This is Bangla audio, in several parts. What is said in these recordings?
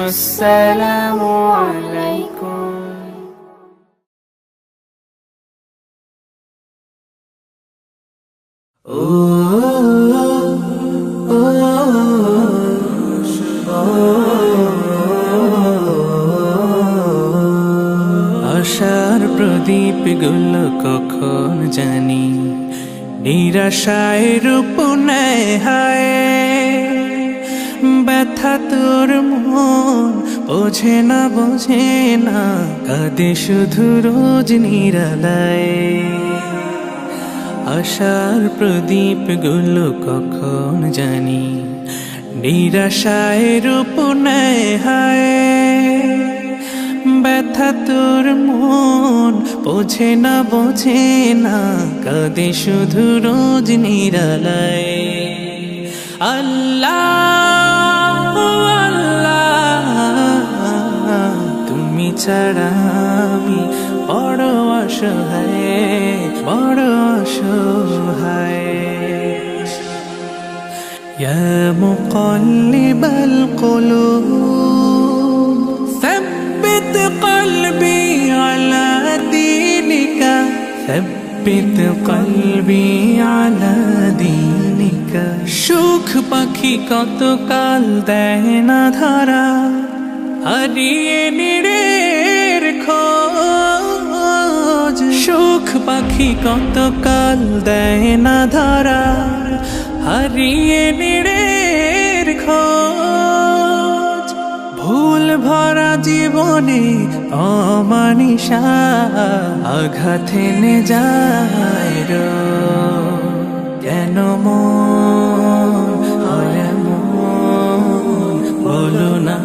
আসসালামু আলাইকুম। আশার প্রদীপ গুলো কখন জানি নিরাশায় রূপ নেয় হায়। ব্যথা তোর মন বোঝে না কাঁদে শুধু রোজ নিরালায়। আশার প্রদীপ গুলো কখন জানি নিরাশায় রূপ নেয় হায়। ব্যথা তোর মন বোঝে না কাঁদে শুধু রোজ নিরালায়। আল্লাহ আল্লাহ তুমি ছাড়া আমি বড় অসহায়। ইয়া মুকাল্লিবাল কুলুব ثبت قلبي على دينك ثبت قلبي على دينك। সুখ পাখি কত কাল দেয় না ধরা হারিয়ে নিরের খোঁজ। সুখ পাখি কত কাল দেয় না ধরা হারিয়ে নিরের খোঁজ। ভুল ভরা জীবনে অমানিসা আঘাত এনে যায় রোজ। কেন মন বলো না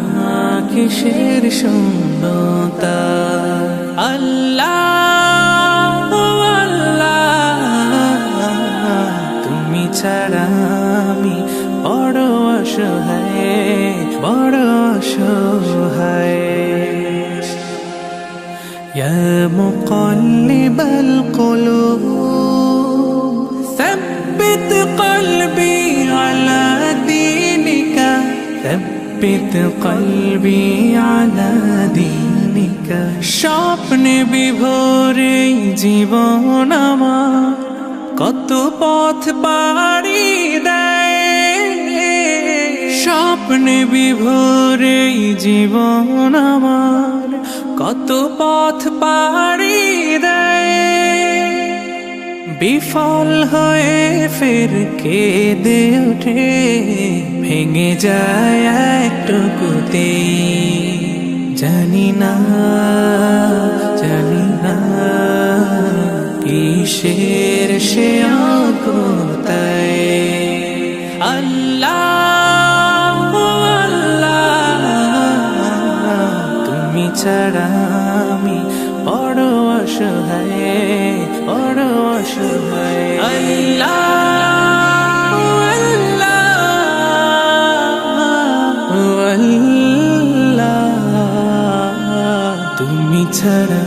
কিসের শূন্যতা। আল্লাহ আল্লাহ তুমি ছাড়া আমি বড় অসহায়। ইয়া মুকাল্লিবাল কুলুব ثبت قلبي على دينك ثبت قلبي على دينك। স্বপ্নে বিভোরে জীবন আমার কত পথ পাড়ি দেয়। স্বপ্নে বিভোরে জীবন আমার কত পথ পাড়ি দেয়। বিফল হয়ে ফের কেঁদে ওঠে ভেঙে যায় একটুকুতেই। জানি না কিসের সে আকুতায়। আল্লাহ আল্লাহ তুমি ছাড়া আমি বড় অসহায়। আল্লাহ আল্লাহ তুমি ছাড়া